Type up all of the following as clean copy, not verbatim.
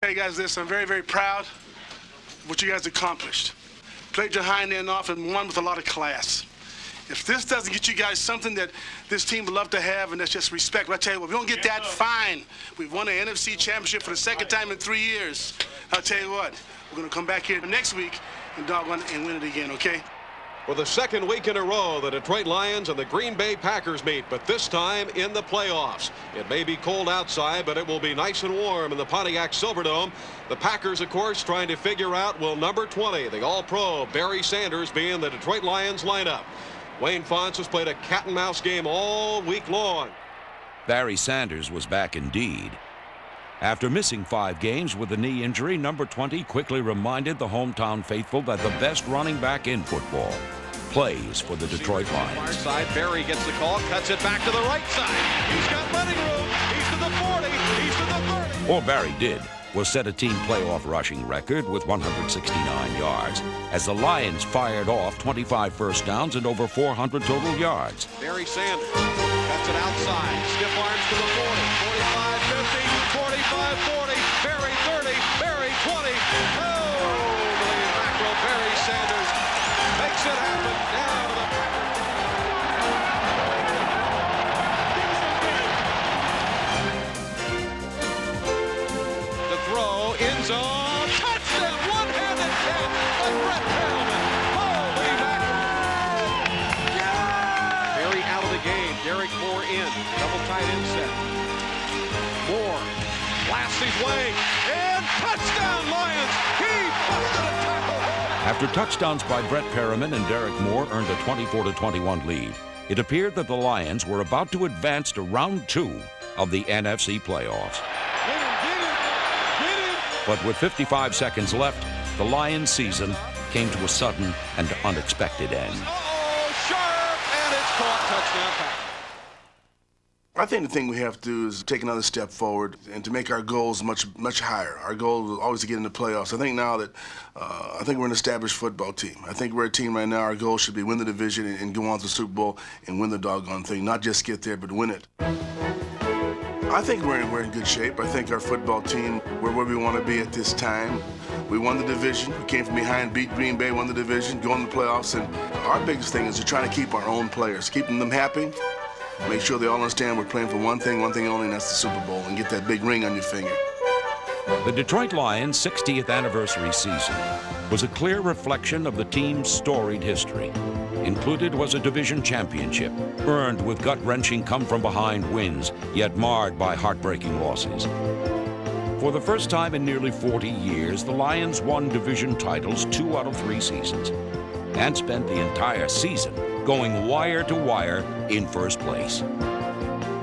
Hey guys, listen, I'm very, very proud of what you guys accomplished. Played your hind end off and won with a lot of class. If this doesn't get you guys something that this team would love to have, and that's just respect, but I tell you what, if we don't get that, fine. We've won an NFC championship for the second time in 3 years. I'll tell you what, we're going to come back here next week and doggone and win it again, okay? For the second week in a row, the Detroit Lions and the Green Bay Packers meet, but this time in the playoffs. It may be cold outside, but it will be nice and warm in the Pontiac Silverdome. The Packers, of course, trying to figure out will number 20, the All-Pro Barry Sanders, be in the Detroit Lions lineup. Wayne Fontes has played a cat-and-mouse game all week long. Barry Sanders was back indeed. After missing 5 games with a knee injury, number 20 quickly reminded the hometown faithful that the best running back in football plays for the Detroit Lions. Far side, Barry gets the call, cuts it back to the right side. He's got running room. He's to the 40. He's to the 30. All Barry did was set a team playoff rushing record with 169 yards as the Lions fired off 25 first downs and over 400 total yards. Barry Sanders cuts it outside. Stiff arms to the 40. 45, 50, 45, 40. Barry 30. Barry 20. Holy mackerel. Barry Sanders makes it happen. Down to the throw, end zone, touchdown, one-handed catch by Brett Perriman. Holy mackerel. Yeah! Barry out of the game, Derek Moore in, double tight end set. Moore blasts his way, and touchdown Lions. He busted a tackle. After touchdowns by Brett Perriman and Derek Moore earned a 24-21 lead, it appeared that the Lions were about to advance to round 2 of the NFC playoffs. But with 55 seconds left, the Lions' season came to a sudden and unexpected end. Sharp, and it's caught. Touchdown pass. I think the thing we have to do is take another step forward and to make our goals much higher. Our goal was always to get in the playoffs. I think now that I think we're an established football team. I think we're a team right now. Our goal should be win the division and go on to the Super Bowl and win the doggone thing. Not just get there, but win it. I think we're in good shape. I think our football team, we're where we want to be at this time. We won the division. We came from behind, beat Green Bay, won the division, go in the playoffs. And our biggest thing is to try to keep our own players, keeping them happy, make sure they all understand we're playing for one thing only, and that's the Super Bowl, and get that big ring on your finger. The Detroit Lions' 60th anniversary season was a clear reflection of the team's storied history. Included was a division championship, earned with gut-wrenching come-from-behind wins, yet marred by heartbreaking losses. For the first time in nearly 40 years, the Lions won division titles 2 out of 3 seasons, and spent the entire season going wire to wire in first place.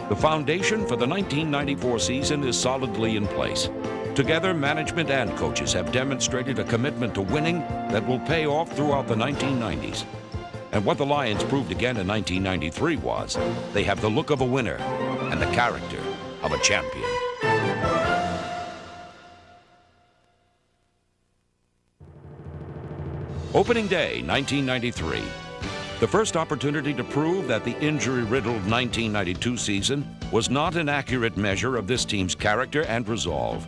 The foundation for the 1994 season is solidly in place. Together, management and coaches have demonstrated a commitment to winning that will pay off throughout the 1990s. And what the Lions proved again in 1993 was they have the look of a winner and the character of a champion. Opening day, 1993. The first opportunity to prove that the injury-riddled 1992 season was not an accurate measure of this team's character and resolve.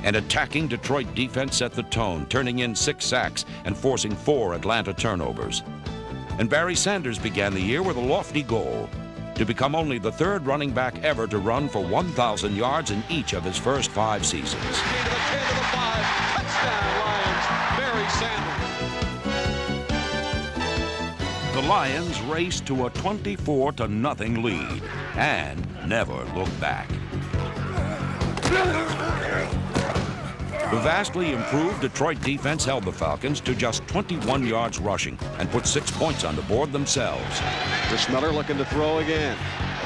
An attacking Detroit defense set the tone, turning in 6 sacks and forcing 4 Atlanta turnovers. And Barry Sanders began the year with a lofty goal, to become only the 3rd running back ever to run for 1,000 yards in each of his first 5 seasons. 10 to the 5, touchdown Lions, Barry Sanders. The Lions raced to a 24-0 lead and never looked back. The vastly improved Detroit defense held the Falcons to just 21 yards rushing and put 6 points on the board themselves. Chris Miller looking to throw again.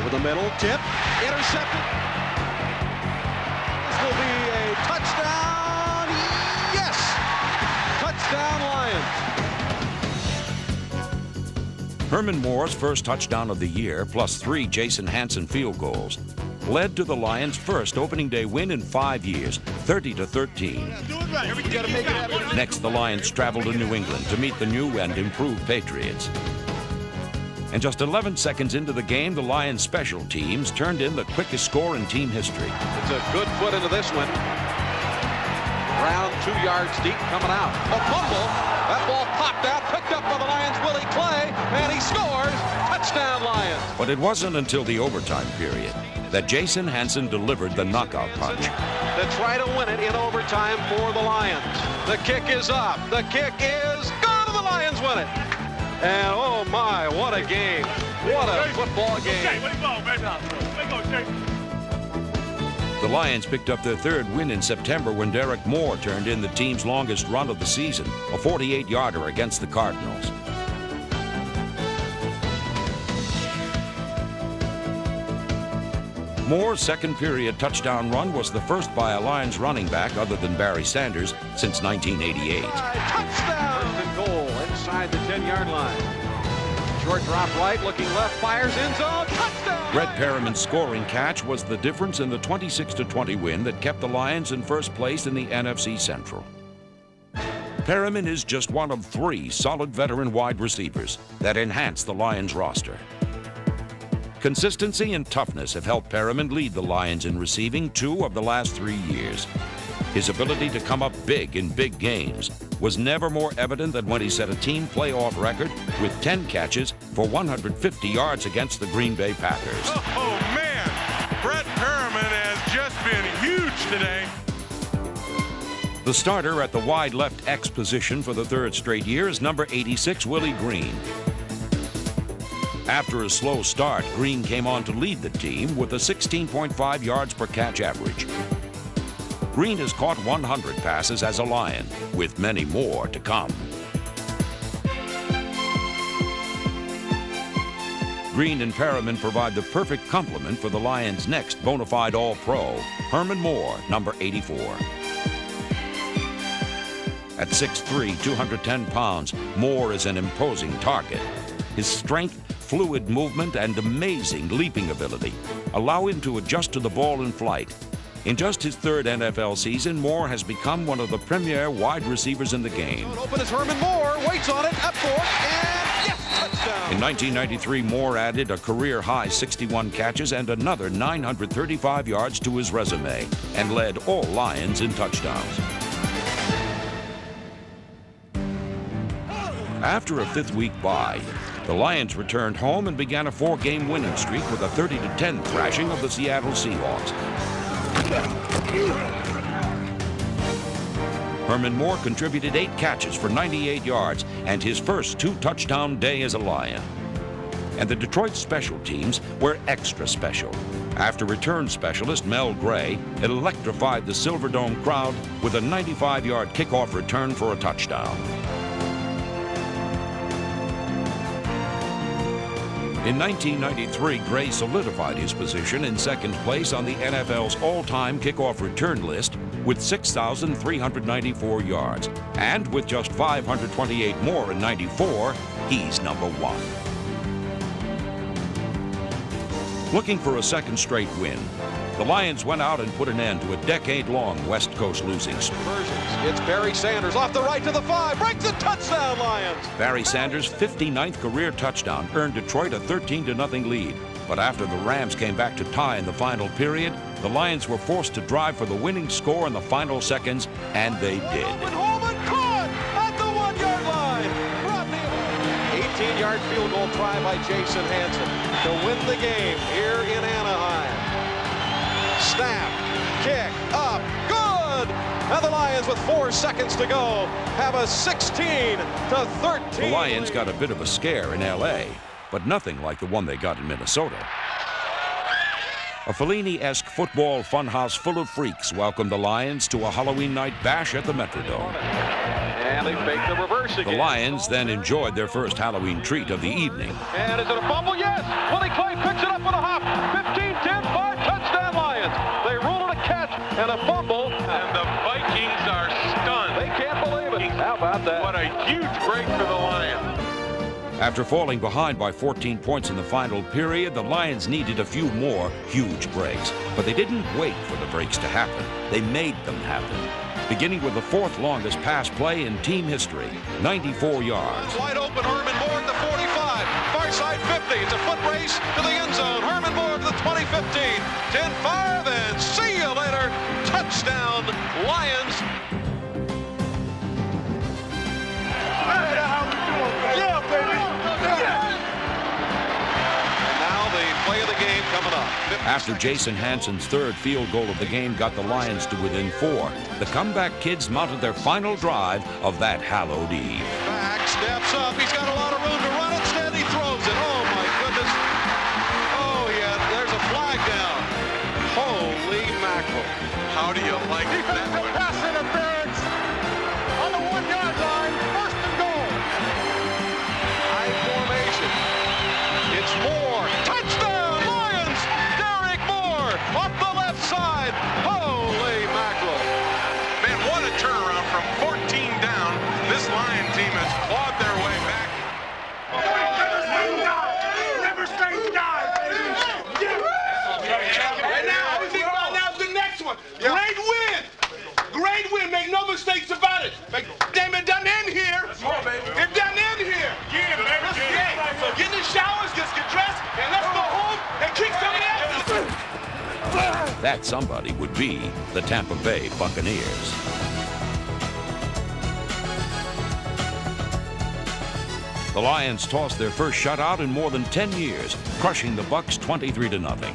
Over the middle, tip, intercepted. This will be a touchdown. Yes! Touchdown Lions. Herman Moore's first touchdown of the year, plus 3 Jason Hanson field goals, led to the Lions' first opening day win in 5 years, 30-13. Next, the Lions traveled to New England to meet the new and improved Patriots. And just 11 seconds into the game, the Lions' special teams turned in the quickest score in team history. It's a good foot into this one. Around 2 yards deep, coming out. A fumble. That ball popped out, picked up by the Lions' Willie Clay, and he scores. Touchdown, Lions. But it wasn't until the overtime period that Jason Hansen delivered the knockout punch. To try to win it in overtime for the Lions. The kick is up. The kick is good, and the Lions win it. And oh my, what a game. What a football game. The Lions picked up their third win in September when Derek Moore turned in the team's longest run of the season, a 48-yarder against the Cardinals. Moore's second period touchdown run was the first by a Lions running back other than Barry Sanders since 1988. Touchdown! First and goal inside the 10-yard line. Short drop right, looking left, fires end zone, touchdown! Red Perriman's scoring catch was the difference in the 26-20 win that kept the Lions in first place in the NFC Central. Perriman is just one of 3 solid veteran wide receivers that enhance the Lions roster. Consistency and toughness have helped Perriman lead the Lions in receiving 2 of the last 3 years. His ability to come up big in big games was never more evident than when he set a team playoff record with 10 catches for 150 yards against the Green Bay Packers. Oh, man! Brett Perriman has just been huge today. The starter at the wide left X position for the 3rd straight year is number 86, Willie Green. After a slow start, Green came on to lead the team with a 16.5 yards per catch average. Green has caught 100 passes as a Lion, with many more to come. Green and Perriman provide the perfect complement for the Lions' next bona fide All-Pro, Herman Moore, number 84. At 6'3", 210 pounds, Moore is an imposing target. His strength, fluid movement, and amazing leaping ability allow him to adjust to the ball in flight. In just his 3rd NFL season, Moore has become one of the premier wide receivers in the game. Open is Herman Moore, waits on it, up for it, and yes, touchdown! In 1993, Moore added a career-high 61 catches and another 935 yards to his resume and led all Lions in touchdowns. After a 5th-week bye, the Lions returned home and began a 4-game winning streak with a 30-10 thrashing of the Seattle Seahawks. Herman Moore contributed 8 catches for 98 yards and his first 2-touchdown day as a Lion. And the Detroit special teams were extra special after return specialist Mel Gray electrified the Silverdome crowd with a 95-yard kickoff return for a touchdown. In 1993, Gray solidified his position in 2nd place on the NFL's all-time kickoff return list with 6,394 yards. And with just 528 more in 94, he's number 1. Looking for a 2nd straight win, the Lions went out and put an end to a decade-long West Coast losing streak. It's Barry Sanders off the right to the 5, breaks a touchdown, Lions! Barry Sanders' 59th career touchdown earned Detroit a 13-0 lead. But after the Rams came back to tie in the final period, the Lions were forced to drive for the winning score in the final seconds, and they did. Holman caught at the 1-yard line. 18-yard field goal try by Jason Hansen to win the game here in Anaheim. Snap, kick, up, good! And the Lions, with 4 seconds to go, have a 16-13. The Lions got a bit of a scare in L.A., but nothing like the one they got in Minnesota. A Fellini-esque football funhouse full of freaks welcomed the Lions to a Halloween night bash at the Metrodome. And they fake the reverse again. The Lions then enjoyed their first Halloween treat of the evening. And is it a fumble? Yes! Willie Clay picks it up with a hop. 15-10, 5, touchdown Lions. They rule it a catch and a fumble. And the Vikings are stunned. They can't believe it. How about that? What a huge break for the Lions. After falling behind by 14 points in the final period, the Lions needed a few more huge breaks. But they didn't wait for the breaks to happen. They made them happen. Beginning with the 4th longest pass play in team history, 94 yards. Wide open, Herman Moore at the 45. Far side 50. It's a foot race to the end zone. Herman Moore to the 20-15. 10-5, and see you later. Touchdown, Lions. up. After Jason Hansen's third field goal of the game got the Lions to within 4, the comeback kids mounted their final drive of that hallowed eve. Back, steps up. He's got a lot of room to run. Instead, he throws it. Oh, my goodness. Oh, yeah, there's a flag down. Holy mackerel. How do you like that one? Pass interference on the 1-yard line. First and goal. High formation. It's Moore. Touchdown, Lions! Derek Moore off the left side. Holy mackerel. Man, what a turnaround from 14 down. This Lion team has clawed their way back. Never say die, baby. And now, everything right now is the next one. Great win. Great win. Make no mistakes about it. Damn, it doesn't end here. It doesn't end here. Let's get in the showers, just get dressed, and let's go home and kick some ass. That somebody would be the Tampa Bay Buccaneers. The Lions tossed their first shutout in more than 10 years, crushing the Bucs 23-0.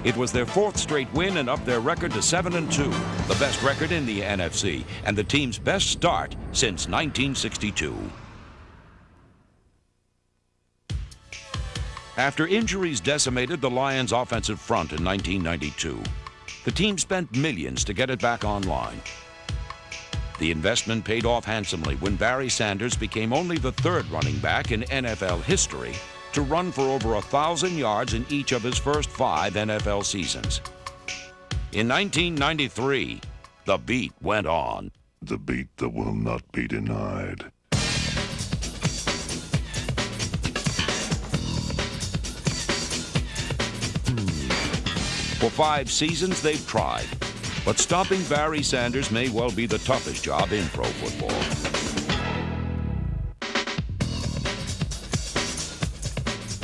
It was their 4th straight win and upped their record to 7-2, the best record in the NFC, and the team's best start since 1962. After injuries decimated the Lions' offensive front in 1992, the team spent millions to get it back online. The investment paid off handsomely when Barry Sanders became only the 3rd running back in NFL history to run for over 1,000 yards in each of his first 5 NFL seasons. In 1993, the beat went on. The beat that will not be denied. For 5 seasons, they've tried. But stopping Barry Sanders may well be the toughest job in pro football.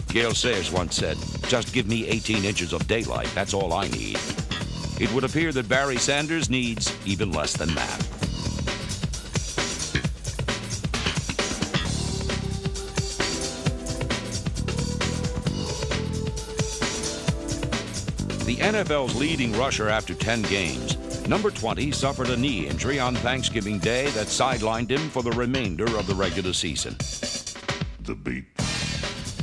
Gale Sayers once said, "Just give me 18 inches of daylight, that's all I need." It would appear that Barry Sanders needs even less than that. The NFL's leading rusher after 10 games, number 20 suffered a knee injury on Thanksgiving Day that sidelined him for the remainder of the regular season. The beat.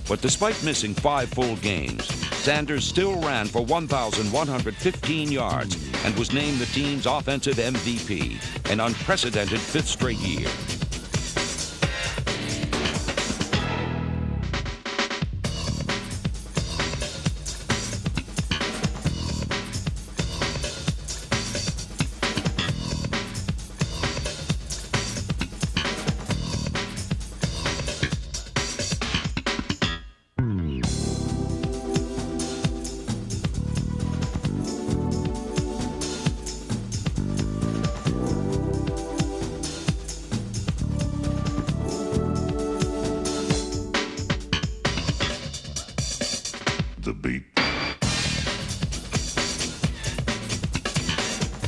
But despite missing 5 full games, Sanders still ran for 1,115 yards and was named the team's offensive MVP, an unprecedented 5th straight year. The beat.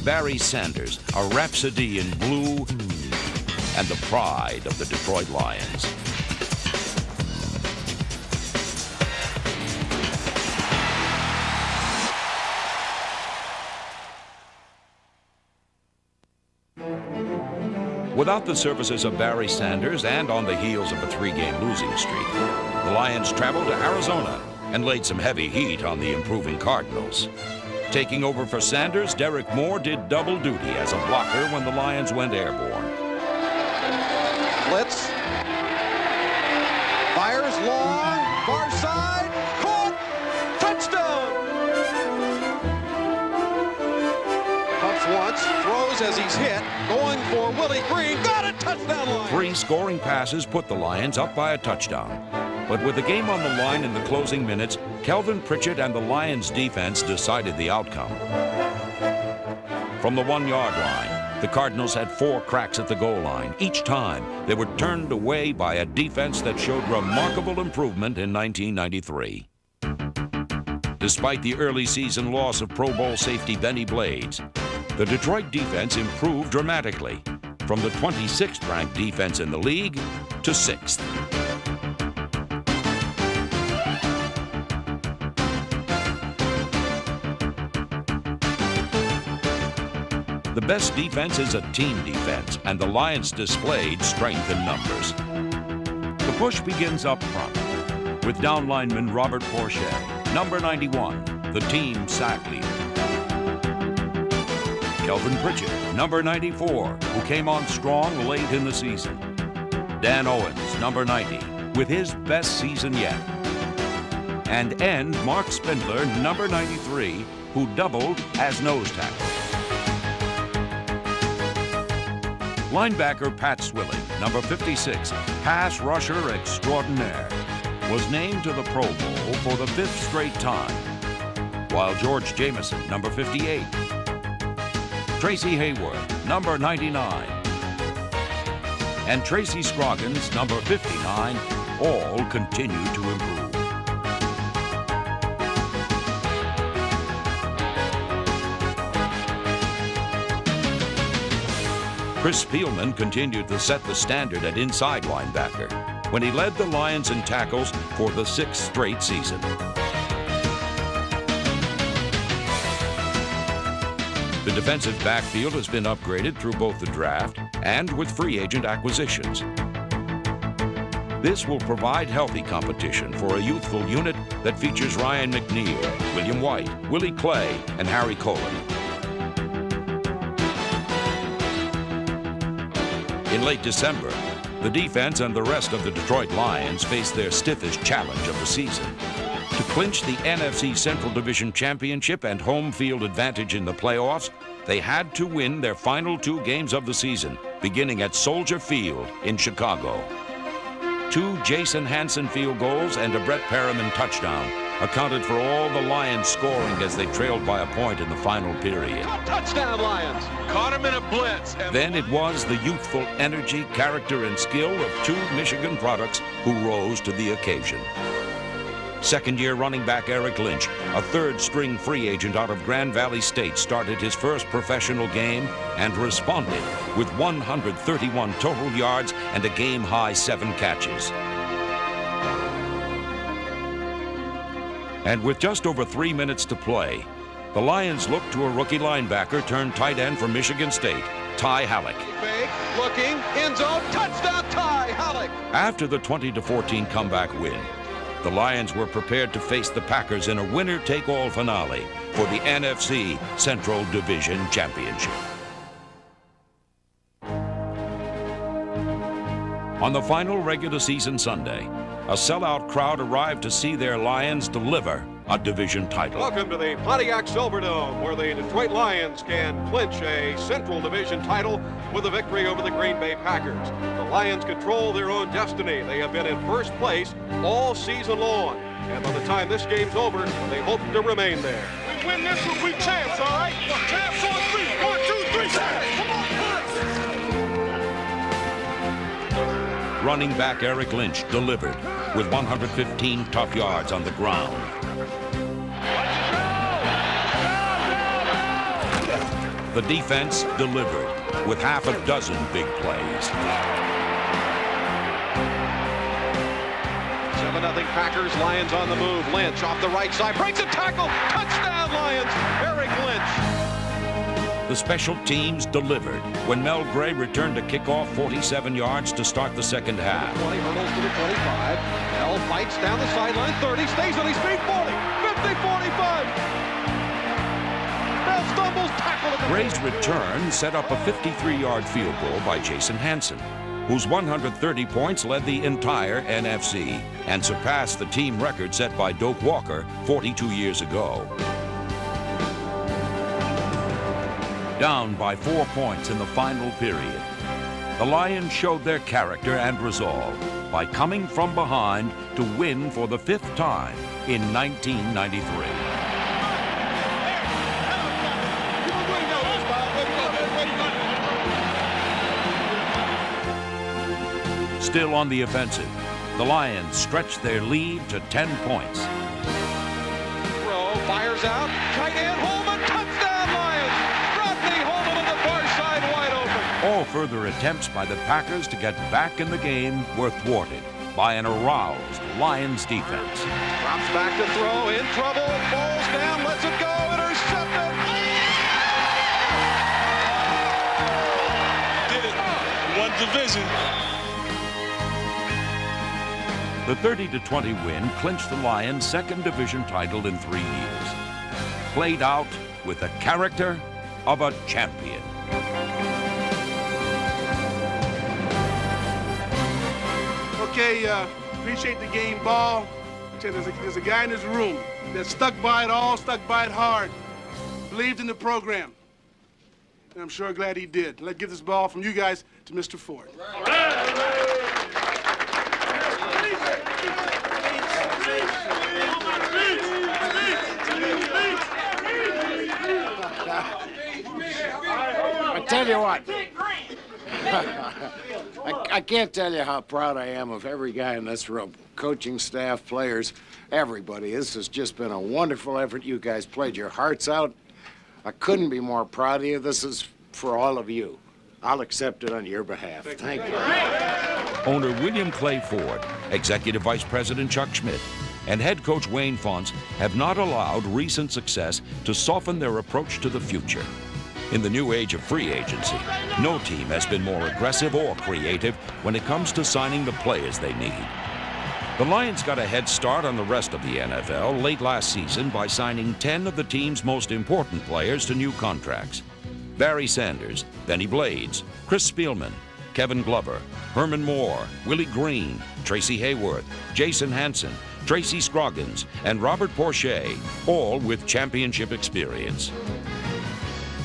Barry Sanders, a rhapsody in blue and the pride of the Detroit Lions. Without the services of Barry Sanders and on the heels of a 3-game losing streak, the Lions traveled to Arizona and laid some heavy heat on the improving Cardinals. Taking over for Sanders, Derek Moore did double duty as a blocker when the Lions went airborne. Blitz. Fires long. Far side. Caught. Touchdown. Pumps once. Throws as he's hit. Going for Willie Green. Got it. Touchdown line. 3 scoring passes put the Lions up by a touchdown. But with the game on the line in the closing minutes, Kelvin Pritchett and the Lions defense decided the outcome. From the 1-yard line, the Cardinals had 4 cracks at the goal line. Each time, they were turned away by a defense that showed remarkable improvement in 1993. Despite the early season loss of Pro Bowl safety Benny Blades, the Detroit defense improved dramatically, from the 26th ranked defense in the league to 6th. The best defense is a team defense, and the Lions displayed strength in numbers. The push begins up front with down lineman Robert Porcher, number 91, the team sack leader. Kelvin Pritchett, number 94, who came on strong late in the season. Dan Owens, number 90, with his best season yet. And end Mark Spindler, number 93, who doubled as nose tackle. Linebacker Pat Swilling, number 56, pass rusher extraordinaire, was named to the Pro Bowl for the 5th straight time, while George Jameson, number 58, Tracy Hayward, number 99, and Tracy Scroggins, number 59, all continue to improve. Chris Spielman continued to set the standard at inside linebacker when he led the Lions in tackles for the 6th straight season. The defensive backfield has been upgraded through both the draft and with free agent acquisitions. This will provide healthy competition for a youthful unit that features Ryan McNeil, William White, Willie Clay, and Harry Cohen. In late December, the defense and the rest of the Detroit Lions faced their stiffest challenge of the season. To clinch the NFC Central Division Championship and home field advantage in the playoffs, they had to win their final 2 games of the season, beginning at Soldier Field in Chicago. 2 Jason Hanson field goals and a Brett Perriman touchdown accounted for all the Lions scoring as they trailed by a point in the final period. Touchdown, Lions! Caught him in a blitz. Then it was the youthful energy, character, and skill of 2 Michigan products who rose to the occasion. Second-year running back Eric Lynch, a third-string free agent out of Grand Valley State, started his first professional game and responded with 131 total yards and a game-high 7 catches. And with just over 3 minutes to play, the Lions looked to a rookie linebacker turned tight end from Michigan State, Ty Halleck. Fake, looking, end zone, touchdown, Ty Halleck! After the 20-14 comeback win, the Lions were prepared to face the Packers in a winner-take-all finale for the NFC Central Division Championship. On the final regular season Sunday, a sellout crowd arrived to see their Lions deliver a division title. Welcome to the Pontiac Silverdome, where the Detroit Lions can clinch a Central Division title with a victory over the Green Bay Packers. The Lions control their own destiny. They have been in first place all season long, and by the time this game's over, they hope to remain there. We win this one, we champs, all right? Champs on 3. 1, 2, 3, champs. Come on, Running back Eric Lynch delivered with 115 tough yards on the ground. The defense delivered with half a dozen big plays. 7-0 Packers, Lions on the move. Lynch off the right side, breaks a tackle, touchdown Lions, Eric Lynch. The special teams delivered when Mel Gray returned a kickoff 47 yards to start the second half. 20 hurdles to the 25. Mel fights down the sideline, 30, stays on his feet, 40, 50, 45. Mel stumbles, tackle at the Gray's return set up a 53-yard field goal by Jason Hanson, whose 130 points led the entire NFC and surpassed the team record set by Doak Walker 42 years ago. Down by 4 points in the final period, the Lions showed their character and resolve by coming from behind to win for the 5th time in 1993. Still on the offensive, the Lions stretched their lead to 10 points. Throw, fires out, tight end, Holman, touchdown Lions! Rodney Holman on the far side, wide open. All further attempts by the Packers to get back in the game were thwarted by an aroused Lions defense. Drops back to throw, in trouble, falls down, lets it go, intercepted! division. The 30-20 win clinched the Lions' second division title in 3 years. Played out with the character of a champion. Okay, appreciate the game ball. There's a guy in this room that stuck by it all, stuck by it hard, believed in the program. And I'm sure glad he did. Let's give this ball from you guys to Mr. Ford. I tell you what. I can't tell you how proud I am of every guy in this room. Coaching staff, players, everybody. This has just been a wonderful effort. You guys played your hearts out. I couldn't be more proud of you. This is for all of you. I'll accept it on your behalf. Thank you. Owner William Clay Ford, Executive Vice President Chuck Schmidt, and head coach Wayne Fonts have not allowed recent success to soften their approach to the future. In the new age of free agency, no team has been more aggressive or creative when it comes to signing the players they need. The Lions got a head start on the rest of the NFL late last season by signing 10 of the team's most important players to new contracts. Barry Sanders, Benny Blades, Chris Spielman, Kevin Glover, Herman Moore, Willie Green, Tracy Hayworth, Jason Hanson, Tracy Scroggins, and Robert Porcher, all with championship experience.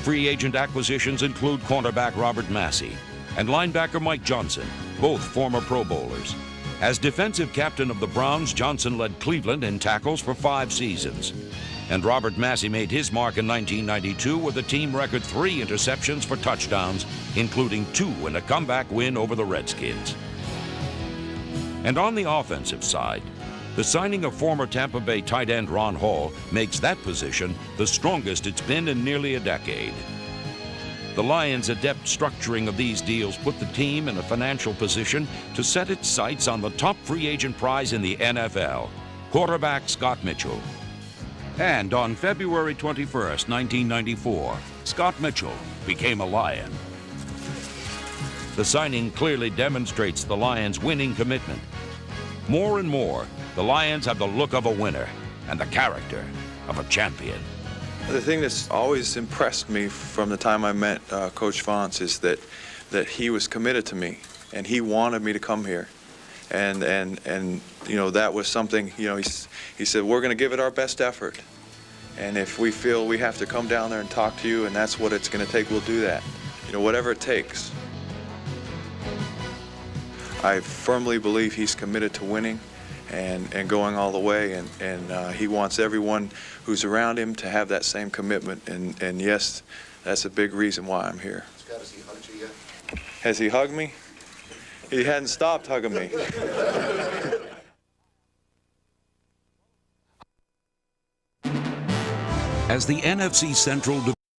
Free agent acquisitions include cornerback Robert Massey and linebacker Mike Johnson, both former Pro Bowlers. As defensive captain of the Browns, Johnson led Cleveland in tackles for 5 seasons. And Robert Massey made his mark in 1992 with a team record 3 interceptions for touchdowns, including 2 in a comeback win over the Redskins. And on the offensive side, the signing of former Tampa Bay tight end Ron Hall makes that position the strongest it's been in nearly a decade. The Lions' adept structuring of these deals put the team in a financial position to set its sights on the top free agent prize in the NFL, quarterback Scott Mitchell. And on February 21st, 1994, Scott Mitchell became a Lion. The signing clearly demonstrates the Lions' winning commitment. More and more, the Lions have the look of a winner and the character of a champion. The thing that's always impressed me from the time I met Coach Fonts is that he was committed to me and he wanted me to come here. And you know, that was something, you know, he said, we're going to give it our best effort. And if we feel we have to come down there and talk to you and that's what it's going to take, we'll do that. You know, whatever it takes. I firmly believe he's committed to winning and going all the way, and he wants everyone who's around him to have that same commitment. And yes, that's a big reason why I'm here. Scott, has he hugged you yet? Has he hugged me? He hadn't stopped hugging me. As the NFC Central